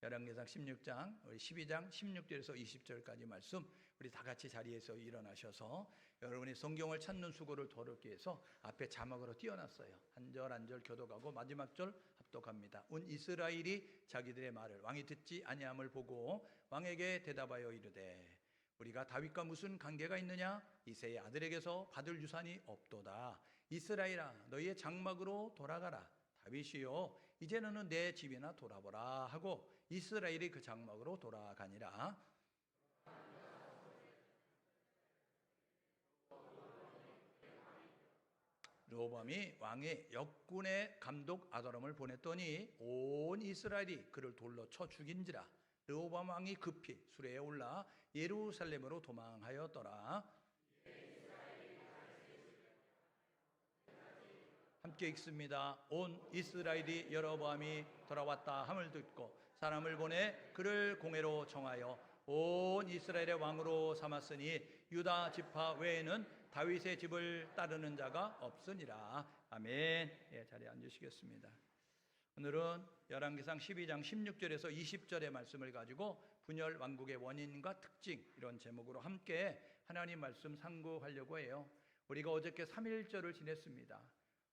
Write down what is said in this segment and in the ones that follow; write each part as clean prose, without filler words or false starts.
열왕기상 16장 우리 12장 16절에서 20절까지 말씀 우리 다 같이 자리에서 일어나셔서 여러분이 성경을 찾는 수고를 도롭게 해서 앞에 자막으로 띄워놨어요. 한 절 한 절 교독하고 마지막 절 합독합니다. 온 이스라엘이 자기들의 말을 왕이 듣지 아니함을 보고 왕에게 대답하여 이르되 우리가 다윗과 무슨 관계가 있느냐? 이새의 아들에게서 받을 유산이 없도다. 이스라엘아 너희의 장막으로 돌아가라. 다윗이요 이제 너는 내 집이나 돌아보라 하고 이스라엘이 그 장막으로 돌아가니라. 르호보암이 왕의 역군의 감독 아도람을 보냈더니 온 이스라엘이 그를 돌로 쳐 죽인지라. 르호보암 왕이 급히 수레에 올라 예루살렘으로 도망하였더라. 함께 읽습니다. 온 이스라엘이 여로보암이 돌아왔다 함을 듣고 사람을 보내 그를 공회로 청하여 온 이스라엘의 왕으로 삼았으니 유다 지파 외에는 다윗의 집을 따르는 자가 없으니라. 아멘. 자리에 앉으시겠습니다. 오늘은 열왕기상 12장 16절에서 20절의 말씀을 가지고 분열 왕국의 원인과 특징 이런 제목으로 함께 하나님 말씀 상고하려고 해요. 우리가 어저께 3.1절을 지냈습니다.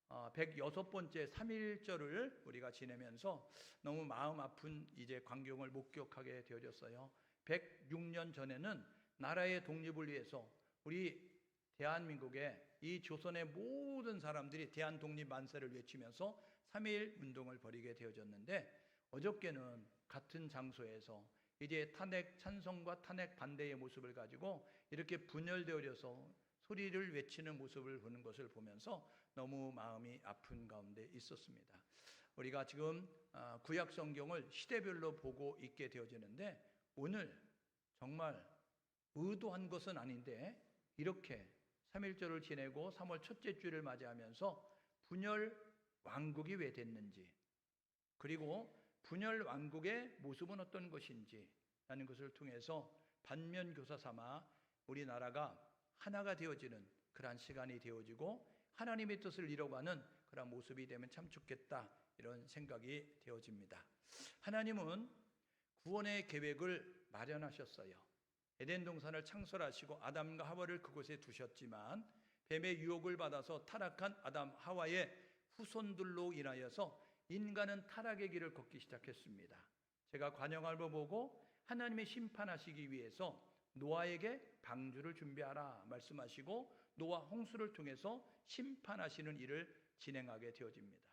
106번째 3.1절을 우리가 지내면서 너무 마음 아픈 이제 광경을 목격하게 되어졌어요. 106년 전에는 나라의 독립을 위해서 우리 대한민국의 이 조선의 모든 사람들이 대한독립 만세를 외치면서 3.1 운동을 벌이게 되어졌는데 어저께는 같은 장소에서 이제 탄핵 찬성과 탄핵 반대의 모습을 가지고 이렇게 분열되어져서 소리를 외치는 모습을 보는 것을 보면서 너무 마음이 아픈 가운데 있었습니다. 우리가 지금 구약 성경을 시대별로 보고 있게 되어지는데 오늘 정말 의도한 것은 아닌데 이렇게 3.1절을 지내고 3월 첫째 주를 맞이하면서 분열 왕국이 왜 됐는지 그리고 분열 왕국의 모습은 어떤 것인지 라는 것을 통해서 반면교사 삼아 우리나라가 하나가 되어지는 그러한 시간이 되어지고 하나님의 뜻을 이뤄가는 그러한 모습이 되면 참 좋겠다 이런 생각이 되어집니다. 하나님은 구원의 계획을 마련하셨어요. 에덴 동산을 창설하시고 아담과 하와를 그곳에 두셨지만 뱀의 유혹을 받아서 타락한 아담 하와의 후손들로 인하여서 인간은 타락의 길을 걷기 시작했습니다. 제가 관영함을 보고 하나님의 심판하시기 위해서 노아에게 방주를 준비하라 말씀하시고 노아 홍수를 통해서 심판하시는 일을 진행하게 되어집니다.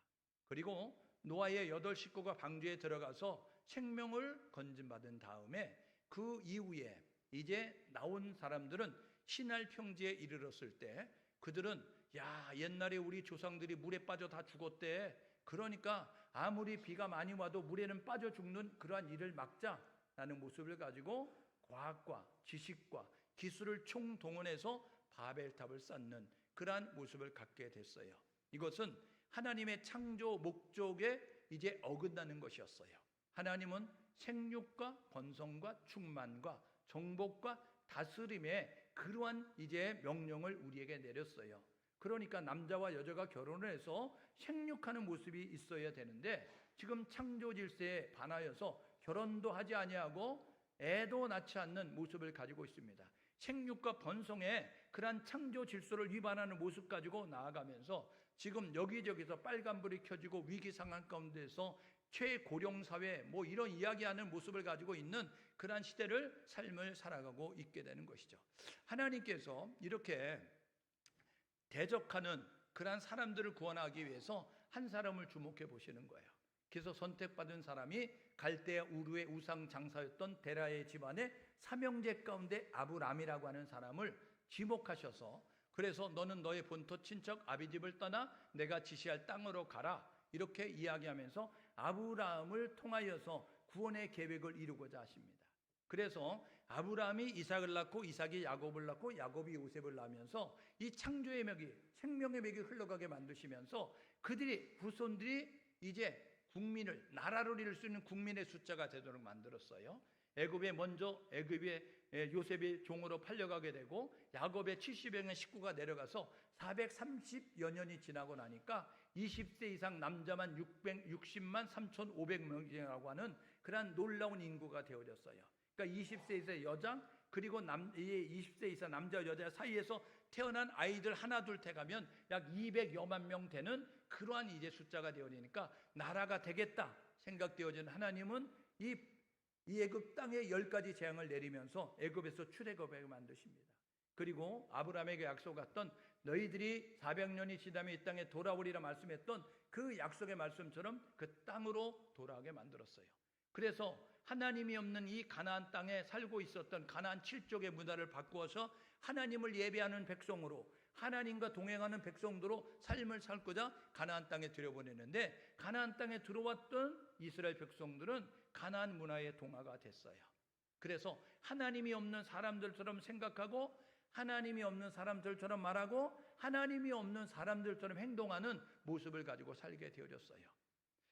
그리고 노아의 8 식구가 방주에 들어가서 생명을 건진받은 다음에 그 이후에 이제 나온 사람들은 신할 평지에 이르렀을 때 그들은 야 옛날에 우리 조상들이 물에 빠져 다 죽었대. 그러니까 아무리 비가 많이 와도 물에는 빠져 죽는 그러한 일을 막자라는 모습을 가지고 과학과 지식과 기술을 총동원해서 바벨탑을 쌓는 그러한 모습을 갖게 됐어요. 이것은 하나님의 창조 목적에 이제 어긋나는 것이었어요. 하나님은 생육과 번성과 충만과 정복과 다스림의 그러한 이제 명령을 우리에게 내렸어요. 그러니까 남자와 여자가 결혼을 해서 생육하는 모습이 있어야 되는데 지금 창조 질서에 반하여서 결혼도 하지 아니하고 애도 낳지 않는 모습을 가지고 있습니다. 생육과 번성의 그러한 창조 질서를 위반하는 모습 가지고 나아가면서 지금 여기저기서 빨간불이 켜지고 위기 상황 가운데서 최고령 사회 뭐 이런 이야기하는 모습을 가지고 있는 그러한 시대를 삶을 살아가고 있게 되는 것이죠. 하나님께서 이렇게 대적하는 그러한 사람들을 구원하기 위해서 한 사람을 주목해 보시는 거예요. 그래서 선택받은 사람이 갈대아 우르의 우상 장사였던 데라의 집안의 삼형제 가운데 아브람이라고 하는 사람을 지목하셔서 그래서 너는 너의 본토 친척 아비집을 떠나 내가 지시할 땅으로 가라 이렇게 이야기하면서 아브라함을 통하여서 구원의 계획을 이루고자 하십니다. 그래서 아브라함이 이삭을 낳고 이삭이 야곱을 낳고 야곱이 요셉을 낳으면서 이 창조의 맥이 생명의 맥이 흘러가게 만드시면서 그들이 후손들이 이제 국민을 나라를 이룰 수 있는 국민의 숫자가 되도록 만들었어요. 애굽에 먼저 애굽에 요셉이 종으로 팔려가게 되고 야곱의 70여 명 식구가 내려가서 430여 년이 지나고 나니까 20세 이상 남자만 660만 3,500명이라고 하는 그러한 놀라운 인구가 되어졌어요. 그러니까 20세 이상 여자 그리고 20세 이상 남자 여자 사이에서 태어난 아이들 하나 둘 태가면 약 200여만 명 되는 그러한 이제 숫자가 되어지니까 나라가 되겠다 생각되어진 하나님은 이 애굽 땅에 10가지 재앙을 내리면서 애굽에서 출애굽하게 만드십니다. 그리고 아브라함에게 약속했던 너희들이 400년이 지나면 이 땅에 돌아오리라 말씀했던 그 약속의 말씀처럼 그 땅으로 돌아오게 만들었어요. 그래서 하나님이 없는 이 가나안 땅에 살고 있었던 가나안 7족의 문화를 바꾸어서 하나님을 예배하는 백성으로 하나님과 동행하는 백성들로 삶을 살고자 가나안 땅에 들여보내는데 가나안 땅에 들어왔던 이스라엘 백성들은 가나안 문화의 동화가 됐어요. 그래서 하나님이 없는 사람들처럼 생각하고 하나님이 없는 사람들처럼 말하고 하나님이 없는 사람들처럼 행동하는 모습을 가지고 살게 되어졌어요.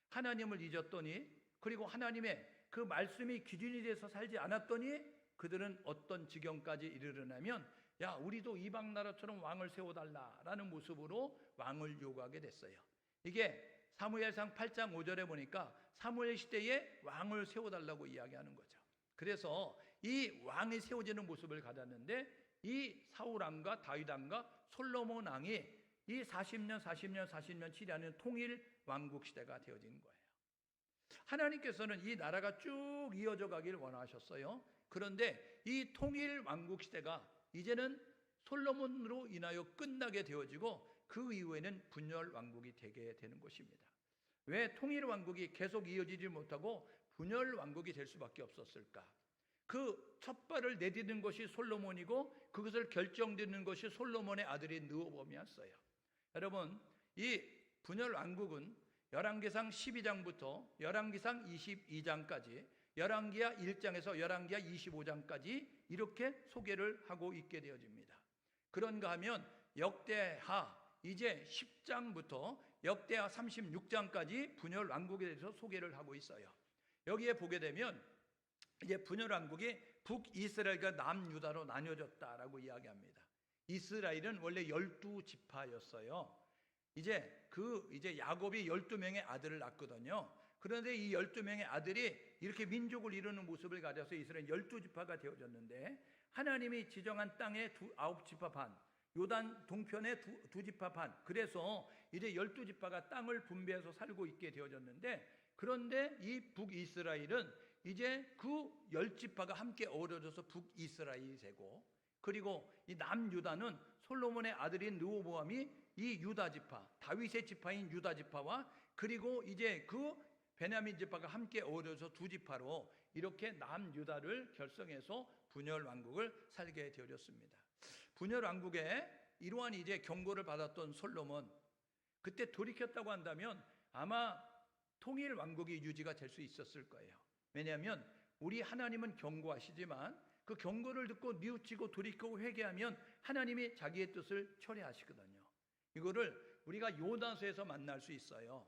하나님을 잊었더니 그리고 하나님의 그 말씀이 기준이 돼서 살지 않았더니 그들은 어떤 지경까지 이르르냐면 야 우리도 이방 나라처럼 왕을 세워달라라는 모습으로 왕을 요구하게 됐어요. 이게 사무엘상 8장 5절에 보니까 사무엘 시대에 왕을 세워달라고 이야기하는 거죠. 그래서 이 왕이 세워지는 모습을 가졌는데 이 사울 왕과 다윗 왕과 솔로몬 왕이 이 40년 치리하는 통일 왕국 시대가 되어진 거예요. 하나님께서는 이 나라가 쭉 이어져 가길 원하셨어요. 그런데 이 통일 왕국 시대가 이제는 솔로몬으로 인하여 끝나게 되어지고 그 이후에는 분열 왕국이 되게 되는 것입니다. 왜 통일 왕국이 계속 이어지지 못하고 분열 왕국이 될 수밖에 없었을까? 그 첫 발을 내딛는 것이 솔로몬이고 그것을 결정짓는 것이 솔로몬의 아들인 르호보암이었어요. 여러분 이 분열 왕국은 열왕기상 12장부터 열왕기상 22장까지 열왕기하 1장에서 열왕기하 25장까지 이렇게 소개를 하고 있게 되어집니다. 그런가 하면 역대하 이제 10장부터 역대하 36장까지 분열 왕국에 대해서 소개를 하고 있어요. 여기에 보게 되면 이제 분열 왕국이 북이스라엘과 남유다로 나뉘어졌다라고 이야기합니다. 이스라엘은 원래 12지파였어요. 이제 야곱이 12명의 아들을 낳거든요. 그런데 이 12명의 아들이 이렇게 민족을 이루는 모습을 가져서 이스라엘 12지파가 되어졌는데 하나님이 지정한 땅의 9지파 반, 요단 동편의 2지파 반, 그래서 이제 12지파가 땅을 분배해서 살고 있게 되어졌는데 그런데 이 북이스라엘은 이제 그 10지파가 함께 어우러져서 북이스라엘이 되고 그리고 이 남유다는 솔로몬의 아들인 르호보암이 이 유다지파, 다윗의 지파인 유다지파와 그리고 이제 그 베냐민 지파가 함께 어우러져서 2지파로 이렇게 남유다를 결성해서 분열 왕국을 살게 되어졌습니다. 분열 왕국에 이러한 이제 경고를 받았던 솔로몬 그때 돌이켰다고 한다면 아마 통일 왕국이 유지가 될 수 있었을 거예요. 왜냐하면 우리 하나님은 경고하시지만 그 경고를 듣고 뉘우치고 돌이키고 회개하면 하나님이 자기의 뜻을 처리하시거든요. 이거를 우리가 요나서에서 만날 수 있어요.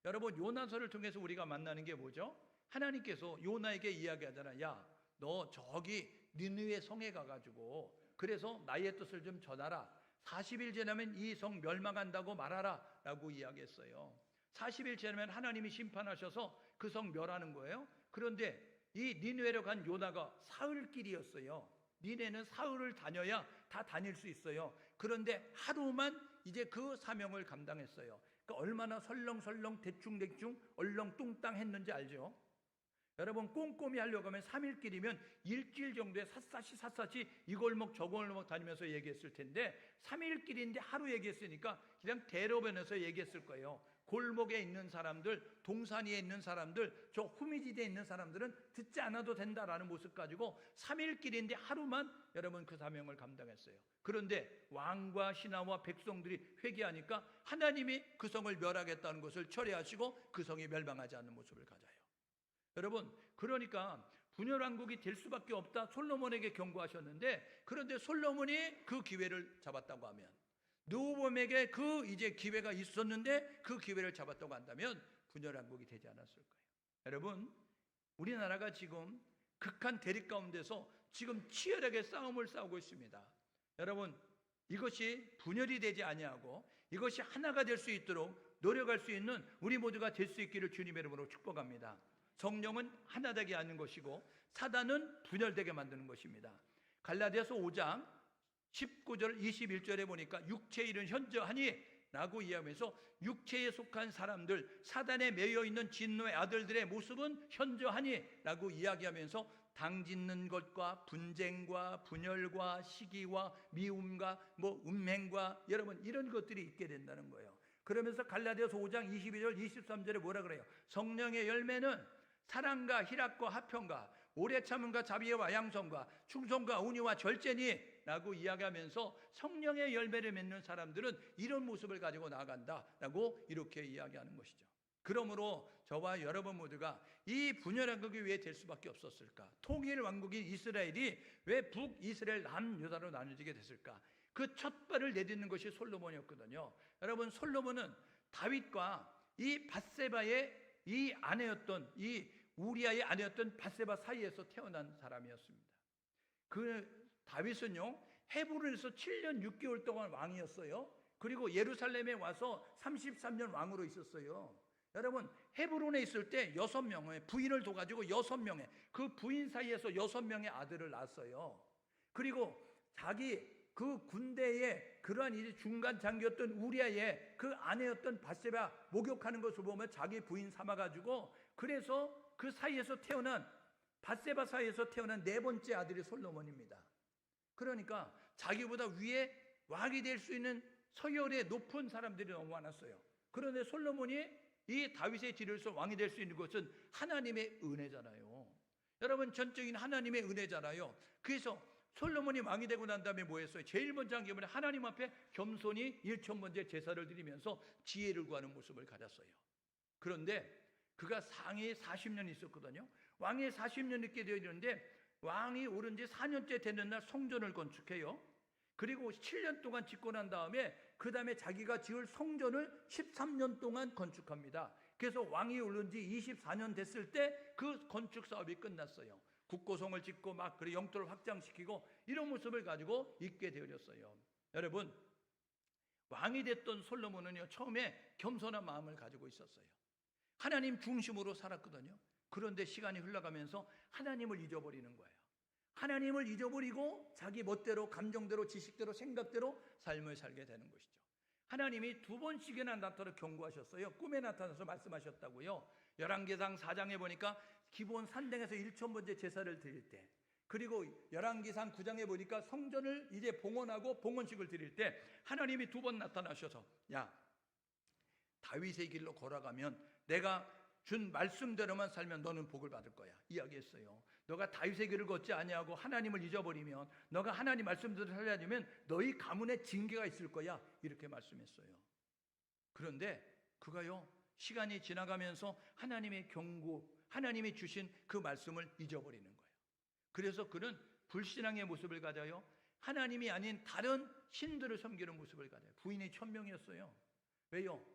여러분 요나서를 통해서 우리가 만나는 게 뭐죠? 하나님께서 요나에게 이야기하잖아. 야, 너 저기 니느웨 성에 가가지고 그래서 나의 뜻을 좀 전하라. 40일 지나면 이 성 멸망한다고 말하라 라고 이야기했어요. 40일 지나면 하나님이 심판하셔서 그 성 멸하는 거예요. 그런데 이 니느웨로 간 요나가 사흘길이었어요. 니네는 사흘을 다녀야 다 다닐 수 있어요. 그런데 하루만 이제 그 사명을 감당했어요. 그러니까 얼마나 설렁설렁 대충대충 얼렁뚱땅 했는지 알죠? 여러분 꼼꼼히 하려고 하면 3일길이면 일주일 정도의 샅샅이 이 골목 저 골목 다니면서 얘기했을 텐데 3일길인데 하루 얘기했으니까 그냥 대로변에서 얘기했을 거예요. 골목에 있는 사람들, 동산 위에 있는 사람들, 저 후미지대에 있는 사람들은 듣지 않아도 된다라는 모습 가지고 3일길인데 하루만 여러분 그 사명을 감당했어요. 그런데 왕과 신하와 백성들이 회개하니까 하나님이 그 성을 멸하겠다는 것을 처리하시고 그 성이 멸망하지 않는 모습을 가져요. 여러분 그러니까 분열왕국이 될 수밖에 없다 솔로몬에게 경고하셨는데 그런데 솔로몬이 그 기회를 잡았다고 하면 르호보암에게 그 이제 기회가 있었는데 그 기회를 잡았다고 한다면 분열왕국이 되지 않았을 거예요. 여러분 우리나라가 지금 극한 대립 가운데서 지금 치열하게 싸움을 싸우고 있습니다. 여러분 이것이 분열이 되지 아니하고 이것이 하나가 될 수 있도록 노력할 수 있는 우리 모두가 될 수 있기를 주님의 이름으로 축복합니다. 성령은 하나 되게 하는 것이고 사단은 분열되게 만드는 것입니다. 갈라디아서 5장 19절 21절에 보니까 육체의 일은 현저하니 라고 이야기하면서 육체에 속한 사람들, 사단에 매여 있는 진노의 아들들의 모습은 현저하니 라고 이야기하면서 당짓는 것과 분쟁과 분열과 시기와 미움과 음행과 여러분 이런 것들이 있게 된다는 거예요. 그러면서 갈라디아서 5장 22절 23절에 뭐라 그래요? 성령의 열매는 사랑과 희락과 화평과 오래 참음과 자비와 양성과 충성과 온유와 절제니 라고 이야기하면서 성령의 열매를 맺는 사람들은 이런 모습을 가지고 나아간다 라고 이렇게 이야기하는 것이죠. 그러므로 저와 여러분 모두가 이 분열한 국이 왜 될 수밖에 없었을까? 통일 왕국인 이스라엘이 왜 북이스라엘 남유다로 나눠지게 됐을까? 그 첫 발을 내딛는 것이 솔로몬이었거든요. 여러분, 솔로몬은 다윗과 이 밧세바의 이 아내였던 이 우리아의 아내였던 밧세바 사이에서 태어난 사람이었습니다. 그 다윗은요, 헤브론에서 7년 6개월 동안 왕이었어요. 그리고 예루살렘에 와서 33년 왕으로 있었어요. 여러분, 헤브론에 있을 때 6명의 부인을 둬가지고 6명의 그 부인 사이에서 6명의 아들을 낳았어요. 그리고 자기 그 군대의 그러한 이제 중간 장교였던 우리아의 그 아내였던 밧세바 목욕하는 것을 보면 자기 부인 삼아가지고, 그래서 그 사이에서 태어난 밧세바 사이에서 태어난 네 번째 아들이 솔로몬입니다. 그러니까 자기보다 위에 왕이 될 수 있는 서열의 높은 사람들이 너무 많았어요. 그런데 솔로몬이 이 다윗의 뒤를서 왕이 될 수 있는 것은 하나님의 은혜잖아요. 여러분, 전적인 하나님의 은혜잖아요. 그래서 솔로몬이 왕이 되고 난 다음에 뭐 했어요? 제일 먼저 한 게 뭐냐? 하나님 앞에 겸손히 1,000번째 제사를 드리면서 지혜를 구하는 모습을 가졌어요. 그런데 그가 상이 40년 있었거든요. 왕이 40년 있게 되어 있는데 왕이 오른 지 4년째 되는 날 성전을 건축해요. 그리고 7년 동안 짓고 난 다음에 그 다음에 자기가 지을 성전을 13년 동안 건축합니다. 그래서 왕이 오른 지 24년 됐을 때 그 건축 사업이 끝났어요. 국고성을 짓고 막 그리고 영토를 확장시키고 이런 모습을 가지고 있게 되어졌어요. 여러분, 왕이 됐던 솔로몬은요, 처음에 겸손한 마음을 가지고 있었어요. 하나님 중심으로 살았거든요. 그런데 시간이 흘러가면서 하나님을 잊어버리는 거예요. 하나님을 잊어버리고 자기 멋대로 감정대로 지식대로 생각대로 삶을 살게 되는 것이죠. 하나님이 2번씩이나 나타나 경고하셨어요. 꿈에 나타나서 말씀하셨다고요. 열왕기상 4장에 보니까 기본 산당에서 1,000번째 제사를 드릴 때, 그리고 열왕기상 9장에 보니까 성전을 이제 봉헌하고 봉헌식을 드릴 때 하나님이 2번 나타나셔서, 야, 다윗의 길로 걸어가면 내가 준 말씀대로만 살면 너는 복을 받을 거야 이야기했어요. 너가 다윗의 길을 걷지 아니하고 하나님을 잊어버리면, 너가 하나님 말씀대로 살려야 되면 너희 가문에 징계가 있을 거야 이렇게 말씀했어요. 그런데 그가요, 시간이 지나가면서 하나님의 경고, 하나님이 주신 그 말씀을 잊어버리는 거예요. 그래서 그는 불신앙의 모습을 가져요. 하나님이 아닌 다른 신들을 섬기는 모습을 가져요. 부인이 1,000명이었어요. 왜요?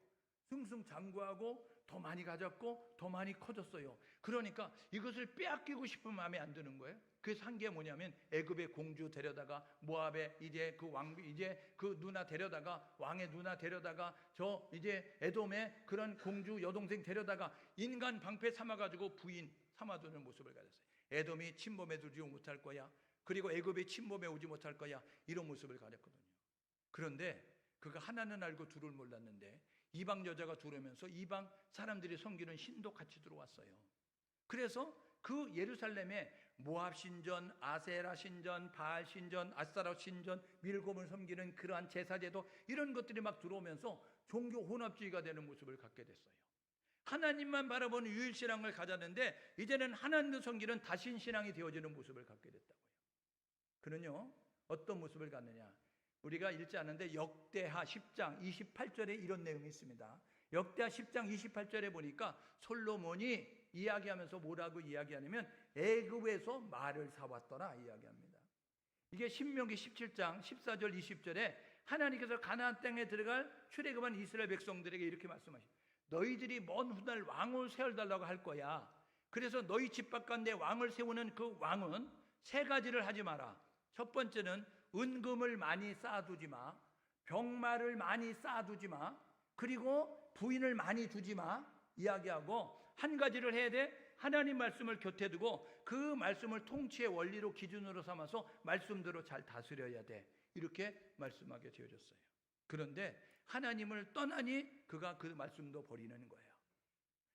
승승장구하고 더 많이 가졌고 더 많이 커졌어요. 그러니까 이것을 빼앗기고 싶은 마음이 안 드는 거예요. 그래서 한 게 뭐냐면 애굽의 공주 데려다가 모압의 이제 그 왕, 이제 그 누나 데려다가 왕의 누나 데려다가 저 이제 에돔의 그런 공주 여동생 데려다가 인간 방패 삼아가지고 부인 삼아두는 모습을 가졌어요. 에돔이 침범해 두지 못할 거야. 그리고 애굽이 침범해 오지 못할 거야. 이런 모습을 가졌거든요. 그런데 그가 하나는 알고 둘을 몰랐는데 이방 여자가 들어오면서 이방 사람들이 섬기는 신도 같이 들어왔어요. 그래서 그 예루살렘에 모압 신전, 아세라 신전, 바알 신전, 아스타롯 신전, 밀곰을 섬기는 그러한 제사제도 이런 것들이 막 들어오면서 종교 혼합주의가 되는 모습을 갖게 됐어요. 하나님만 바라보는 유일신앙을 가졌는데 이제는 하나님을 섬기는 다신신앙이 되어지는 모습을 갖게 됐다고요. 그는요, 어떤 모습을 갖느냐? 우리가 읽지 않은데 역대하 10장 28절에 이런 내용이 있습니다. 역대하 10장 28절에 보니까 솔로몬이 이야기하면서 뭐라고 이야기하냐면 애굽에서 말을 사왔더라 이야기합니다. 이게 신명기 17장 14절 20절에 하나님께서 가나안 땅에 들어갈 출애굽한 이스라엘 백성들에게 이렇게 말씀하십니다. 너희들이 먼 훗날 왕을 세워달라고 할 거야. 그래서 너희 집 바깥에 왕을 세우는 그 왕은 세 가지를 하지 마라. 첫 번째는 은금을 많이 쌓아두지 마. 병마를 많이 쌓아두지 마. 그리고 부인을 많이 두지 마. 이야기하고 한 가지를 해야 돼. 하나님 말씀을 곁에 두고 그 말씀을 통치의 원리로 기준으로 삼아서 말씀대로 잘 다스려야 돼. 이렇게 말씀하게 되어졌어요. 그런데 하나님을 떠나니 그가 그 말씀도 버리는 거예요.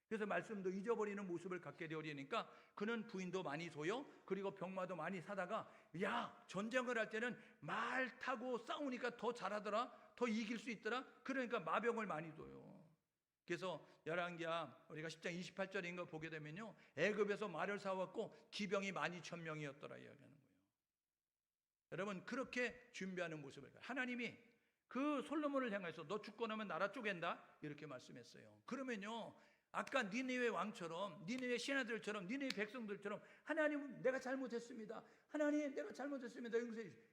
그래서 말씀도 잊어버리는 모습을 갖게 되어리니까 그는 부인도 많이 둬요. 그리고 병마도 많이 사다가 야, 전쟁을 할 때는 말 타고 싸우니까 더 잘하더라, 더 이길 수 있더라. 그러니까 마병을 많이 둬요. 그래서 열왕기하 우리가 10장 28절인 거 보게 되면요, 애굽에서 말을 사왔고 기병이 12,000명이었더라 이야기하는 거예요. 여러분, 그렇게 준비하는 모습을 하나님이 그 솔로몬을 향해서 너 죽고 나면 나라 쪼갠다 이렇게 말씀했어요. 그러면요, 아까 니느웨 왕처럼, 니느웨 신하들처럼, 니느웨 백성들처럼 하나님 내가 잘못했습니다, 하나님 내가 잘못했습니다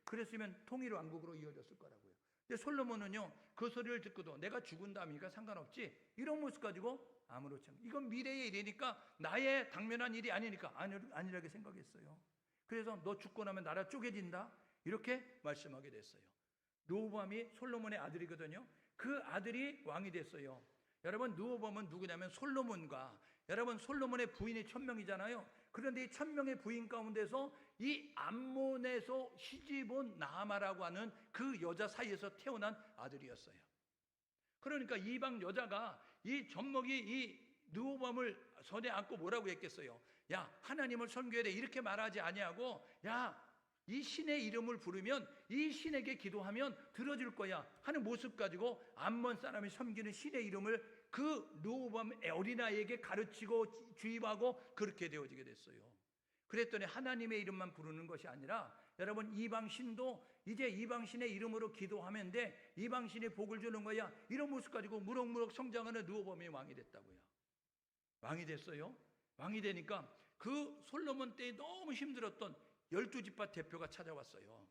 그랬으면 통일 왕국으로 이어졌을 거라고요. 근데 솔로몬은요, 그 소리를 듣고도 내가 죽은 다음이니까 상관없지 이런 모습 가지고 아무렇지 않게, 이건 미래의 일이니까 나의 당면한 일이 아니니까 아니라게 생각했어요. 그래서 너 죽고 나면 나라 쪼개진다 이렇게 말씀하게 됐어요. 르호보암이 솔로몬의 아들이거든요. 그 아들이 왕이 됐어요. 여러분, 르호보암은 누구냐면 솔로몬과, 여러분 솔로몬의 부인이 1000명이잖아요. 그런데 이 1000명의 부인 가운데서 이 암몬에서 시집온 나아마라고 하는 그 여자 사이에서 태어난 아들이었어요. 그러니까 이방 여자가 이 젖먹이 이 르호보암을 손에 안고 뭐라고 했겠어요? 야, 하나님을 섬겨야 돼 이렇게 말하지 아니하고, 야, 이 신의 이름을 부르면 이 신에게 기도하면 들어줄 거야 하는 모습 가지고 암몬 사람이 섬기는 신의 이름을 그 르호보암 어린아이에게 가르치고 주입하고 그렇게 되어지게 됐어요. 그랬더니 하나님의 이름만 부르는 것이 아니라 여러분, 이방신도 이제 이방신의 이름으로 기도하면 돼, 이방신이 복을 주는 거야 이런 모습 가지고 무럭무럭 성장하는 르호보암이 왕이 됐다고요. 왕이 됐어요. 왕이 되니까 그 솔로몬 때에 너무 힘들었던 12지파 대표가 찾아왔어요.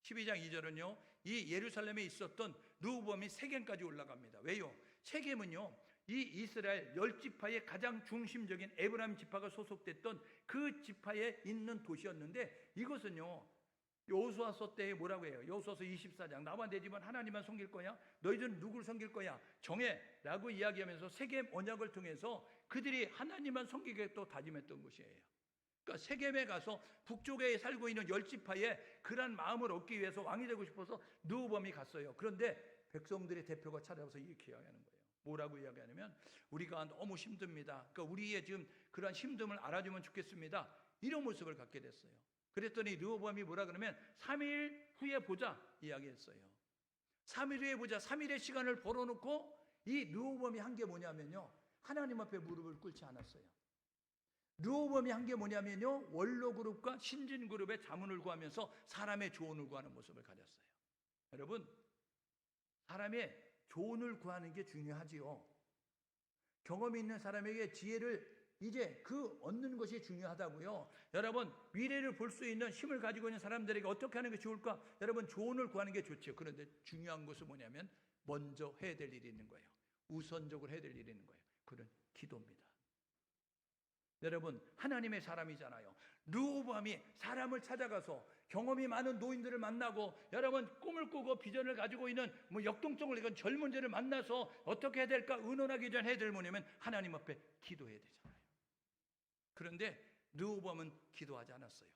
12장 2절은요, 이 예루살렘에 있었던 르호보암이 세겜까지 올라갑니다. 왜요? 세겜은요, 이 이스라엘 10지파의 가장 중심적인 에브라임 지파가 소속됐던 그 지파에 있는 도시였는데, 이것은요 여호수아서 때에 뭐라고 해요? 여호수아서 24장 나와 내 집은 하나님만 섬길 거야? 너희들은 누구를 섬길 거야? 정해 라고 이야기하면서 세겜 언약을 통해서 그들이 하나님만 섬기게 또 다짐했던 곳이에요. 그러니까 세겜에 가서 북쪽에 살고 있는 10지파의 그런 마음을 얻기 위해서 왕이 되고 싶어서 르호보암이 갔어요. 그런데 백성들의 대표가 찾아와서 이렇게 이야기하는 거예요. 뭐라고 이야기하냐면, 우리가 너무 힘듭니다. 그러니까 우리의 지금 그런 힘듦을 알아주면 좋겠습니다. 이런 모습을 갖게 됐어요. 그랬더니 르호보암이 뭐라 그러면 3일 후에 보자 이야기했어요. 3일 후에 보자. 3일의 시간을 벌어놓고 이 르호보암이 한 게 뭐냐면요, 하나님 앞에 무릎을 꿇지 않았어요. 르호보암이 한 게 뭐냐면요, 원로그룹과 신진그룹의 자문을 구하면서 사람의 조언을 구하는 모습을 가졌어요. 여러분, 사람의 조언을 구하는 게 중요하지요. 경험이 있는 사람에게 지혜를 이제 그 얻는 것이 중요하다고요. 여러분, 미래를 볼 수 있는 힘을 가지고 있는 사람들에게 어떻게 하는 게 좋을까? 여러분, 조언을 구하는 게 좋죠. 그런데 중요한 것은 뭐냐면 먼저 해야 될 일이 있는 거예요. 우선적으로 해야 될 일이 있는 거예요. 그건 기도입니다. 여러분, 하나님의 사람이잖아요. 르호보암이 사람을 찾아가서 경험이 많은 노인들을 만나고, 여러분 꿈을 꾸고 비전을 가지고 있는 역동적을 이건 젊은이들을 만나서 어떻게 해야 될까 의논하기 전에 해야 될 뭐냐면 하나님 앞에 기도해야 되잖아요. 그런데 르호보암은 기도하지 않았어요.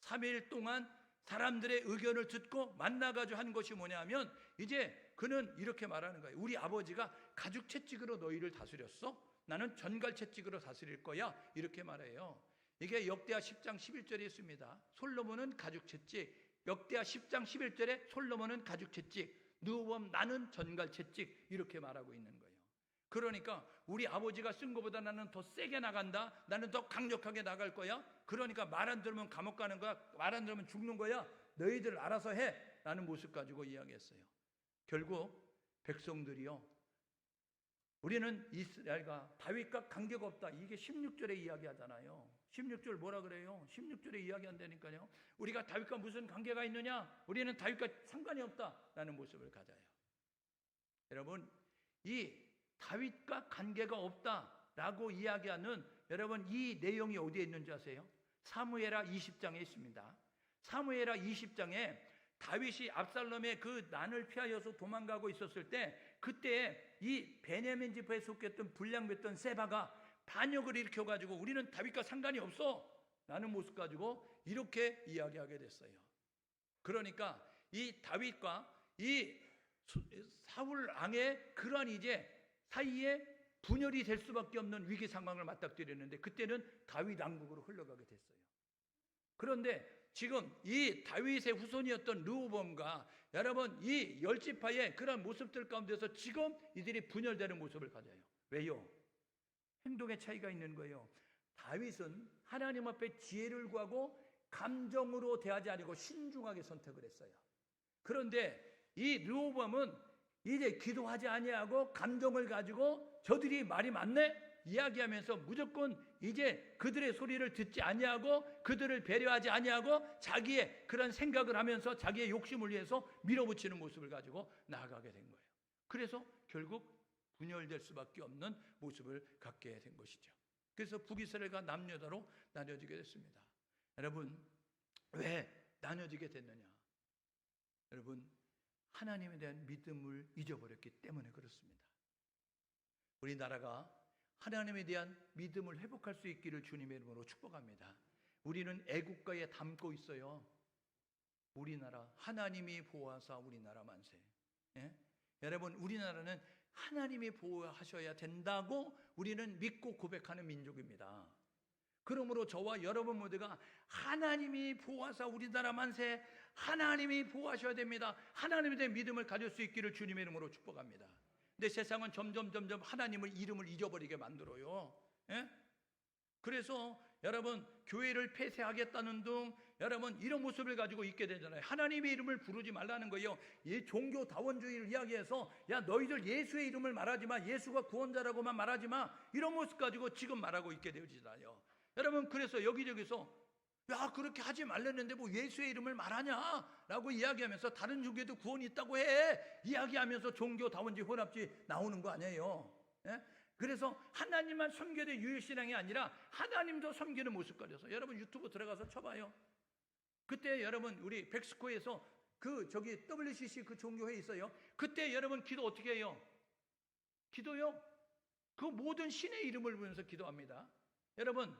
3일 동안 사람들의 의견을 듣고 만나가지고 한 것이 뭐냐면, 이제 그는 이렇게 말하는 거예요. 우리 아버지가 가죽 채찍으로 너희를 다스렸어? 나는 전갈 채찍으로 다스릴 거야 이렇게 말해요. 이게 역대하 10장 11절에 있습니다. 솔로몬은 가죽 채찍, 역대하 10장 11절에 솔로몬은 가죽 채찍, 르호보암 나는 전갈 채찍 이렇게 말하고 있는 거예요. 그러니까 우리 아버지가 쓴 것보다 나는 더 세게 나간다, 나는 더 강력하게 나갈 거야. 그러니까 말 안 들으면 감옥 가는 거야, 말 안 들으면 죽는 거야, 너희들 알아서 해 라는 모습 가지고 이야기했어요. 결국 백성들이요, 우리는 이스라엘과 다윗과 관계가 없다, 이게 16절에 이야기하잖아요. 16절 뭐라 그래요? 16절에 이야기한다니까요. 우리가 다윗과 무슨 관계가 있느냐? 우리는 다윗과 상관이 없다라는 모습을 가져요. 여러분, 이 다윗과 관계가 없다라고 이야기하는, 여러분 이 내용이 어디에 있는지 아세요? 사무엘하 20장에 있습니다. 사무엘하 20장에 다윗이 압살롬의 그 난을 피하여서 도망가고 있었을 때, 그때 이 베냐민 지파에 속했던 불량됐던 세바가 반역을 일으켜가지고 우리는 다윗과 상관이 없어 라는 모습 가지고 이렇게 이야기하게 됐어요. 그러니까 이 다윗과 이 사울 왕의 그러한 이제 사이에 분열이 될 수밖에 없는 위기 상황을 맞닥뜨렸는데 그때는 다윗 왕국으로 흘러가게 됐어요. 그런데 지금 이 다윗의 후손이었던 르호보암과 여러분 이 열지파의 그런 모습들 가운데서 지금 이들이 분열되는 모습을 가져요. 왜요? 행동의 차이가 있는 거예요. 다윗은 하나님 앞에 지혜를 구하고 감정으로 대하지 아니고 신중하게 선택을 했어요. 그런데 이 르호보암은 이제 기도하지 아니하고 감정을 가지고 저들이 말이 많네 이야기하면서 무조건 이제 그들의 소리를 듣지 아니하고 그들을 배려하지 아니하고 자기의 그런 생각을 하면서 자기의 욕심을 위해서 밀어붙이는 모습을 가지고 나아가게 된 거예요. 그래서 결국 분열될 수밖에 없는 모습을 갖게 된 것이죠. 그래서 북이스라엘과 남유다로 나뉘어지게 됐습니다. 여러분 왜 나뉘어지게 됐느냐? 여러분 하나님에 대한 믿음을 잊어버렸기 때문에 그렇습니다. 우리나라가 하나님에 대한 믿음을 회복할 수 있기를 주님의 이름으로 축복합니다. 우리는 애국가에 담고 있어요. 우리나라 하나님이 보호하사 우리나라 만세. 예? 여러분 우리나라는 하나님이 보호하셔야 된다고 우리는 믿고 고백하는 민족입니다. 그러므로 저와 여러분 모두가 하나님이 보호하사 우리나라 만세, 하나님이 보호하셔야 됩니다. 하나님에 대한 믿음을 가질 수 있기를 주님의 이름으로 축복합니다. 근데 세상은 점점 하나님을 이름을 잊어버리게 만들어요. 예? 그래서 여러분 교회를 폐쇄하겠다는 등 여러분 이런 모습을 가지고 있게 되잖아요. 하나님의 이름을 부르지 말라는 거예요. 이 종교 다원주의를 이야기해서 야 너희들 예수의 이름을 말하지 마, 예수가 구원자라고만 말하지 마, 이런 모습 가지고 지금 말하고 있게 되어지잖아요. 여러분 그래서 여기저기서 야 그렇게 하지 말랬는데 뭐 예수의 이름을 말하냐 라고 이야기하면서 다른 종교도 구원이 있다고 해 이야기하면서 종교 다원주의 혼합주의 나오는 거 아니에요. 예? 그래서 하나님만 섬겨야 될 유일신앙이 아니라 하나님도 섬기는 모습 가져서 여러분 유튜브 들어가서 쳐봐요. 그때 여러분 우리 백스코에서 저기 WCC 그 종교회의 있어요. 그때 여러분 기도 어떻게 해요? 기도요? 그 모든 신의 이름을 부르면서 기도합니다. 여러분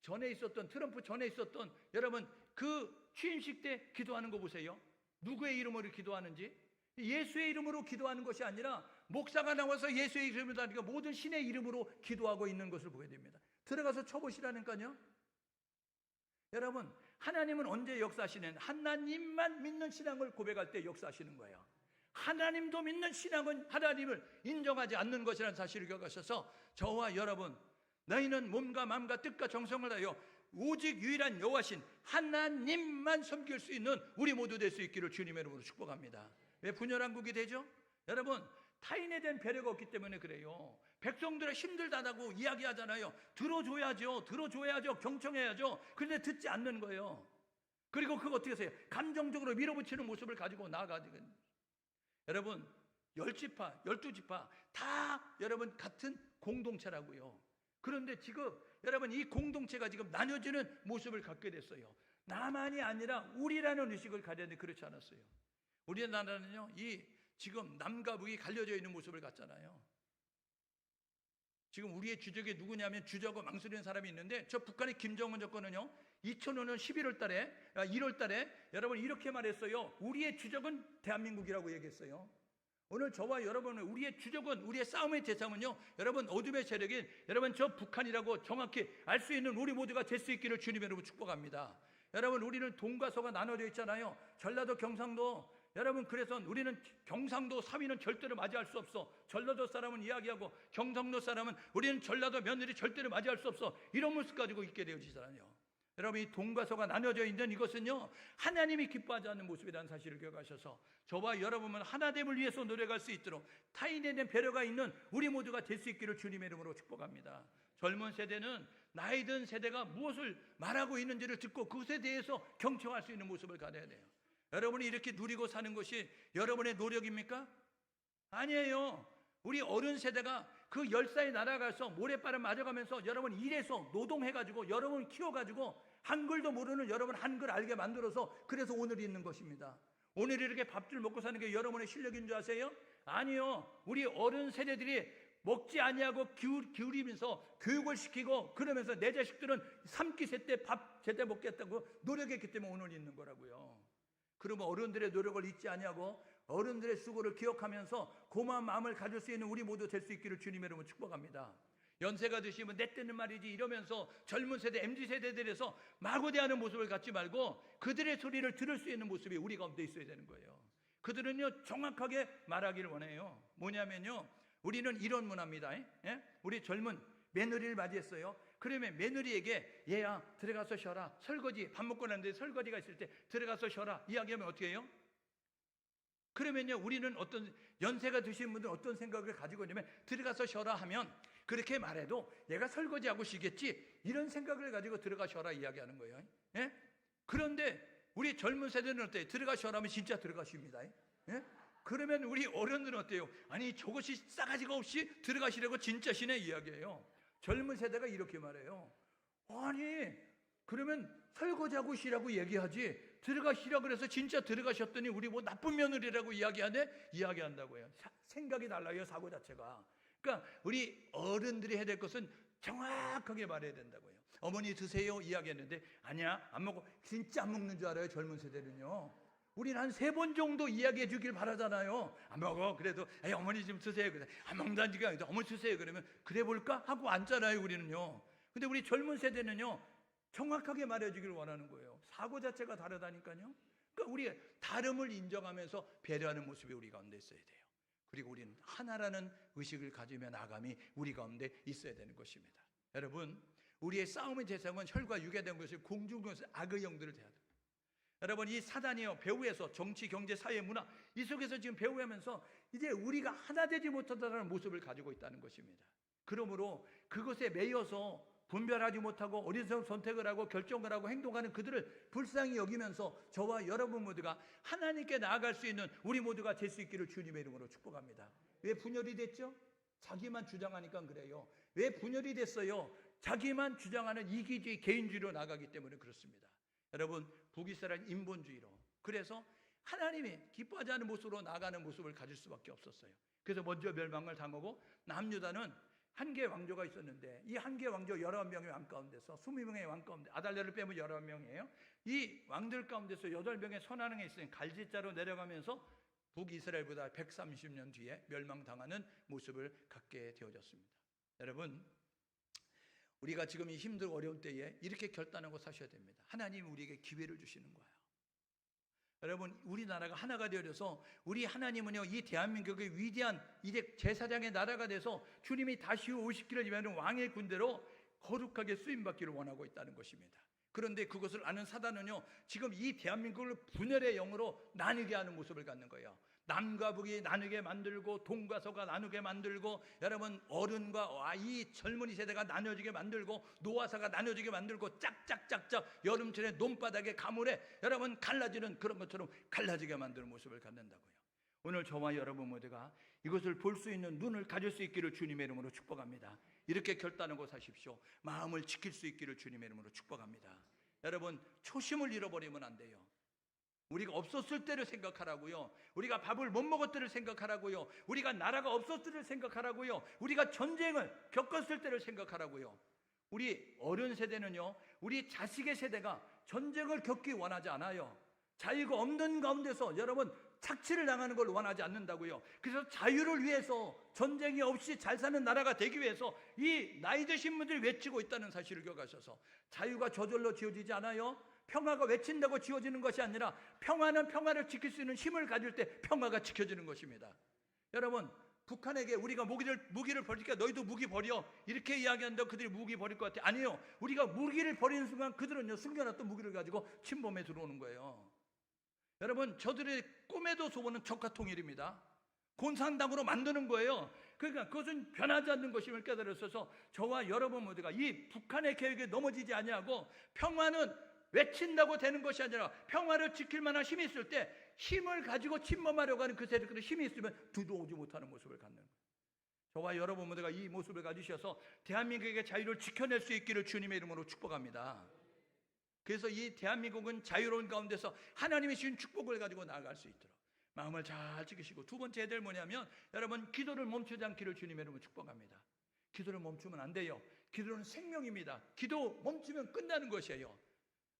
전에 있었던 트럼프 전에 있었던 여러분 그 취임식 때 기도하는 거 보세요. 누구의 이름으로 기도하는지. 예수의 이름으로 기도하는 것이 아니라 목사가 나와서 예수의 이름으로 하니까 모든 신의 이름으로 기도하고 있는 것을 보게 됩니다. 들어가서 쳐보시라니까요. 여러분 하나님은 언제 역사하시는? 하나님만 믿는 신앙을 고백할 때 역사하시는 거예요. 하나님도 믿는 신앙은 하나님을 인정하지 않는 것이라는 사실을 기억하셔서 저와 여러분 너희는 몸과 마음과 뜻과 정성을 다하여 오직 유일한 여호와신 하나님만 섬길 수 있는 우리 모두 될 수 있기를 주님의 이름으로 축복합니다. 왜 분열한 국이 되죠? 여러분 타인에 대한 배려가 없기 때문에 그래요. 백성들은 힘들다고 이야기하잖아요. 들어줘야죠. 경청해야죠. 그런데 듣지 않는 거예요. 그리고 그거 어떻게 하세요? 감정적으로 밀어붙이는 모습을 가지고 나아가지고 여러분 10지파 12지파 다 여러분 같은 공동체라고요. 그런데 지금 여러분 이 공동체가 지금 나뉘어지는 모습을 갖게 됐어요. 나만이 아니라 우리라는 의식을 가져야 되는데 그렇지 않았어요. 우리나라는요 지금 남과 북이 갈려져 있는 모습을 갖잖아요. 지금 우리의 주적이 누구냐면 주적하고 망설이는 사람이 있는데 저 북한의 김정은 정권은요 2005년 1월 달에 여러분 이렇게 말했어요. 우리의 주적은 대한민국이라고 얘기했어요. 오늘 저와 여러분은 우리의 주적은 우리의 싸움의 대상은요 여러분 어둠의 세력인 여러분 저 북한이라고 정확히 알 수 있는 우리 모두가 될 수 있기를 주님의 이름으로 축복합니다. 여러분 우리는 동과 서가 나눠져 있잖아요. 전라도 경상도 여러분 그래서 우리는 경상도 사위는 절대로 맞이할 수 없어. 전라도 사람은 이야기하고 경상도 사람은 우리는 전라도 며느리 절대로 맞이할 수 없어. 이런 모습 가지고 있게 되어지잖아요. 여러분 이 동과 서가 나눠져 있는 이것은요 하나님이 기뻐하지 않는 모습이라는 사실을 기억하셔서 저와 여러분은 하나됨을 위해서 노력할 수 있도록 타인에 대한 배려가 있는 우리 모두가 될 수 있기를 주님의 이름으로 축복합니다. 젊은 세대는 나이 든 세대가 무엇을 말하고 있는지를 듣고 그것에 대해서 경청할 수 있는 모습을 가져야 돼요. 여러분이 이렇게 누리고 사는 것이 여러분의 노력입니까? 아니에요. 우리 어른 세대가 그 10살이 날아가서 모래바람 맞아가면서 여러분 일해서 노동해가지고 여러분 키워가지고 한글도 모르는 여러분 한글 알게 만들어서 그래서 오늘 있는 것입니다. 오늘 이렇게 밥줄 먹고 사는 게 여러분의 실력인 줄 아세요? 아니요. 우리 어른 세대들이 먹지 아니하고 기울이면서 교육을 시키고 그러면서 내 자식들은 3끼 세때 밥 제때 먹겠다고 노력했기 때문에 오늘 있는 거라고요. 그러면 어른들의 노력을 잊지 아니하고 어른들의 수고를 기억하면서 고마운 마음을 가질 수 있는 우리 모두 될 수 있기를 주님의 이름으로 축복합니다. 연세가 드시면 내 때는 말이지 이러면서 젊은 세대 MZ세대들에서 마구대하는 모습을 갖지 말고 그들의 소리를 들을 수 있는 모습이 우리 가운데 있어야 되는 거예요. 그들은요 정확하게 말하기를 원해요. 뭐냐면요, 우리는 이런 문화입니다. 우리 젊은 며느리를 맞이했어요. 그러면 며느리에게 얘야 들어가서 쉬어라, 설거지 밥 먹고 났는데 설거지가 있을 때 들어가서 쉬어라 이야기하면 어떻게 해요? 그러면요 우리는 어떤 연세가 드신 분들은 어떤 생각을 가지고 있냐면 들어가서 쉬어라 하면 그렇게 말해도 얘가 설거지하고 쉬겠지 이런 생각을 가지고 들어가 쉬어라 이야기하는 거예요. 그런데 우리 젊은 세대는 어때요? 들어가 쉬어라 하면 진짜 들어가 쉽니다. 그러면 우리 어른들은 어때요? 아니 저것이 싸가지가 없이 들어가시라고 진짜 쉬네 이야기예요. 젊은 세대가 이렇게 말해요. 아니 그러면 설거지하고 쉬라고 얘기하지 들어가 쉬라 그래서 진짜 들어가셨더니 우리 뭐 나쁜 며느리라고 이야기한다고요. 생각이 달라요, 사고 자체가. 그러니까 우리 어른들이 해야 될 것은 정확하게 말해야 된다고요. 어머니 드세요 이야기했는데 아니야 안 먹어. 진짜 안 먹는 줄 알아요, 젊은 세대는요. 우리는 한 3번 정도 이야기해 주길 바라잖아요. 안 먹어. 그래도 어머니 좀 드세요. 그래. 안 먹는다니까 아니라 어머니 드세요. 그러면 그래 볼까? 하고 앉잖아요, 우리는요. 근데 우리 젊은 세대는요 정확하게 말해 주기를 원하는 거예요. 사고 자체가 다르다니까요. 그러니까 우리 다름을 인정하면서 배려하는 모습이 우리 가운데 있어야 돼요. 그리고 우리는 하나라는 의식을 가지며 나감이 우리 가운데 있어야 되는 것입니다. 여러분, 우리의 싸움의 대상은 혈과 육에 대한 것을 공중에서 악의 영들을 대하다. 여러분, 이 사단이요 배후에서 정치, 경제, 사회, 문화 이 속에서 지금 배후하면서 이제 우리가 하나 되지 못하다는 모습을 가지고 있다는 것입니다. 그러므로 그것에 매여서 분별하지 못하고 어리석은 선택을 하고 결정을 하고 행동하는 그들을 불쌍히 여기면서 저와 여러분 모두가 하나님께 나아갈 수 있는 우리 모두가 될 수 있기를 주님의 이름으로 축복합니다. 왜 분열이 됐죠? 자기만 주장하니까 그래요. 왜 분열이 됐어요? 자기만 주장하는 이기주의, 개인주의로 나가기 때문에 그렇습니다. 여러분, 북이스라엘 인본주의로, 그래서 하나님이 기뻐하지 않는 모습으로 나가는 모습을 가질 수밖에 없었어요. 그래서 먼저 멸망을 당하고 남유다는 한 개의 왕조가 있었는데 이 한 개의 왕조 11명의 왕 가운데서 20명의 왕 가운데 아달랴를 빼면 11명이에요. 이 왕들 가운데서 8명의 선왕에 있으니 갈지자로 내려가면서 북이스라엘보다 130년 뒤에 멸망당하는 모습을 갖게 되어졌습니다. 여러분, 우리가 지금 이 힘들고 어려운 때에 이렇게 결단하고 사셔야 됩니다. 하나님이 우리에게 기회를 주시는 거예요. 여러분, 우리나라가 하나가 되어져서 우리 하나님은요 이 대한민국의 위대한 이제 제사장의 나라가 돼서 주님이 다시 오시기를 위하는 왕의 군대로 거룩하게 쓰임받기를 원하고 있다는 것입니다. 그런데 그것을 아는 사단은요 지금 이 대한민국을 분열의 영으로 나뉘게 하는 모습을 갖는 거예요. 남과 북이 나누게 만들고 동과 서가 나누게 만들고 여러분 어른과 이 젊은이 세대가 나눠지게 만들고 노화사가 나눠지게 만들고 짝짝짝짝 여름철에 논바닥에 가물에 여러분 갈라지는 그런 것처럼 갈라지게 만드는 모습을 갖는다고요. 오늘 저와 여러분 모두가 이것을 볼 수 있는 눈을 가질 수 있기를 주님의 이름으로 축복합니다. 이렇게 결단하고 사십시오. 마음을 지킬 수 있기를 주님의 이름으로 축복합니다. 여러분, 초심을 잃어버리면 안 돼요. 우리가 없었을 때를 생각하라고요. 우리가 밥을 못 먹을 때를 생각하라고요. 우리가 나라가 없었을 때를 생각하라고요. 우리가 전쟁을 겪었을 때를 생각하라고요. 우리 어른 세대는요 우리 자식의 세대가 전쟁을 겪기 원하지 않아요. 자유가 없는 가운데서 여러분 착취를 당하는 걸 원하지 않는다고요. 그래서 자유를 위해서 전쟁이 없이 잘 사는 나라가 되기 위해서 이 나이 드신 분들이 외치고 있다는 사실을 기억하셔서 자유가 저절로 지어지지 않아요. 평화가 외친다고 지어지는 것이 아니라 평화는 평화를 지킬 수 있는 힘을 가질 때 평화가 지켜지는 것입니다. 여러분, 북한에게 우리가 무기를 버리니까 너희도 무기 버려 이렇게 이야기한다고 그들이 무기 버릴 것 같아? 아니에요. 우리가 무기를 버리는 순간 그들은요 숨겨놨던 무기를 가지고 침범에 들어오는 거예요. 여러분, 저들의 꿈에도 소원은 적화 통일입니다. 공산당으로 만드는 거예요. 그러니까 그것은 변하지 않는 것임을 깨달았어서 저와 여러분 모두가 이 북한의 계획에 넘어지지 아니하고 평화는 외친다고 되는 것이 아니라 평화를 지킬 만한 힘이 있을 때 힘을 가지고 침범하려고 하는 그 세력들의 힘이 있으면 두드러오지 못하는 모습을 갖는 거예요. 저와 여러분 모두가 이 모습을 가지셔서 대한민국의 자유를 지켜낼 수 있기를 주님의 이름으로 축복합니다. 그래서 이 대한민국은 자유로운 가운데서 하나님이 주신 축복을 가지고 나아갈 수 있도록 마음을 잘 지키시고, 두 번째 해야 될 뭐냐면 여러분 기도를 멈추지 않기를 주님의 이름으로 축복합니다. 기도를 멈추면 안 돼요. 기도는 생명입니다. 기도 멈추면 끝나는 것이에요.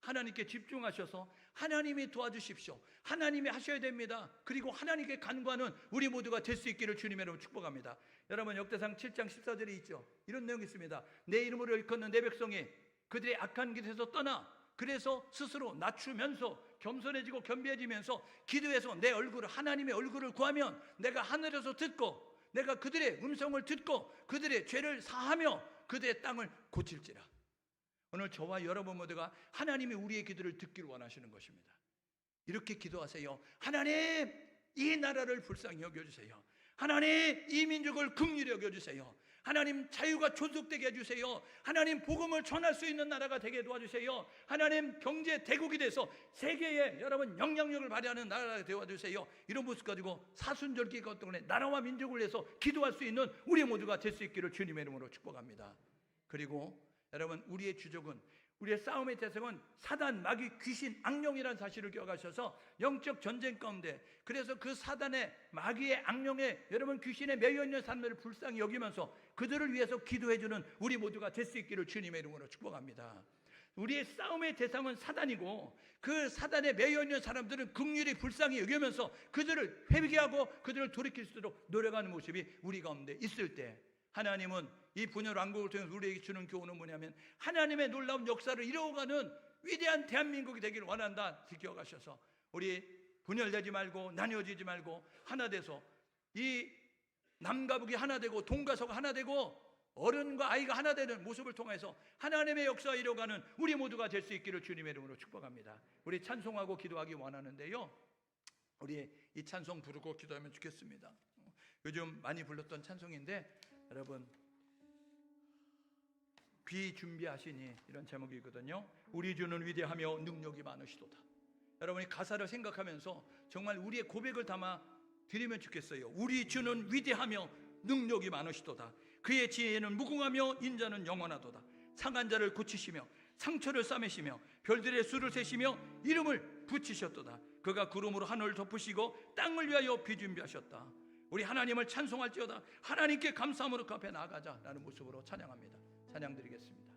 하나님께 집중하셔서 하나님이 도와주십시오. 하나님이 하셔야 됩니다. 그리고 하나님께 간구하는 우리 모두가 될 수 있기를 주님의 이름으로 축복합니다. 여러분 역대상 7장 14절에 있죠. 이런 내용이 있습니다. 내 이름으로 일컫는 내 백성이 그들의 악한 길에서 떠나 그래서 스스로 낮추면서 겸손해지고 겸비해지면서 기도해서 내 얼굴을, 하나님의 얼굴을 구하면 내가 하늘에서 듣고 내가 그들의 음성을 듣고 그들의 죄를 사하며 그들의 땅을 고칠지라. 오늘 저와 여러분 모두가 하나님이 우리의 기도를 듣기를 원하시는 것입니다. 이렇게 기도하세요. 하나님, 이 나라를 불쌍히 여겨주세요. 하나님, 이 민족을 긍휼히 여겨주세요. 하나님, 자유가 존속되게 해주세요. 하나님, 복음을 전할 수 있는 나라가 되게 도와주세요. 하나님, 경제 대국이 돼서 세계에 여러분 영향력을 발휘하는 나라가 되어주세요. 이런 모습 가지고 사순절기 것 때문에 나라와 민족을 위해서 기도할 수 있는 우리 모두가 될 수 있기를 주님의 이름으로 축복합니다. 그리고 여러분, 우리의 주적은, 우리의 싸움의 대상은 사단, 마귀, 귀신, 악령이라는 사실을 기억하셔서 영적 전쟁 가운데, 그래서 그 사단의, 마귀의, 악령의, 여러분 귀신의 매여 있는 사람들을 불쌍히 여기면서 그들을 위해서 기도해주는 우리 모두가 될 수 있기를 주님의 이름으로 축복합니다. 우리의 싸움의 대상은 사단이고 그 사단에 매여 있는 사람들은 긍휼히 불쌍히 여기면서 그들을 회개하고 그들을 돌이킬 수 있도록 노력하는 모습이 우리 가운데 있을 때, 하나님은 이 분열 왕국을 통해서 우리에게 주는 교훈은 뭐냐면 하나님의 놀라운 역사를 이루어가는 위대한 대한민국이 되기를 원한다 기억하셔서 우리 분열되지 말고 나뉘어지지 말고 하나 돼서 이 남과 북이 하나 되고 동과 서가 하나 되고 어른과 아이가 하나 되는 모습을 통해서 하나님의 역사를 이루어가는 우리 모두가 될 수 있기를 주님의 이름으로 축복합니다. 우리 찬송하고 기도하기 원하는데요, 우리 이 찬송 부르고 기도하면 좋겠습니다. 요즘 많이 불렀던 찬송인데 여러분, 귀 준비하시니, 이런 제목이거든요. 우리 주는 위대하며 능력이 많으시도다. 여러분이 가사를 생각하면서 정말 우리의 고백을 담아 드리면 좋겠어요. 우리 주는 위대하며 능력이 많으시도다. 그의 지혜는 무궁하며 인자는 영원하도다. 상한 자를 고치시며 상처를 싸매시며 별들의 수를 세시며 이름을 붙이셨도다. 그가 구름으로 하늘을 덮으시고 땅을 위하여 비 준비하셨다. 우리 하나님을 찬송할지어다. 하나님께 감사함으로 그 앞에 나아가자라는 모습으로 찬양합니다. 찬양 드리겠습니다.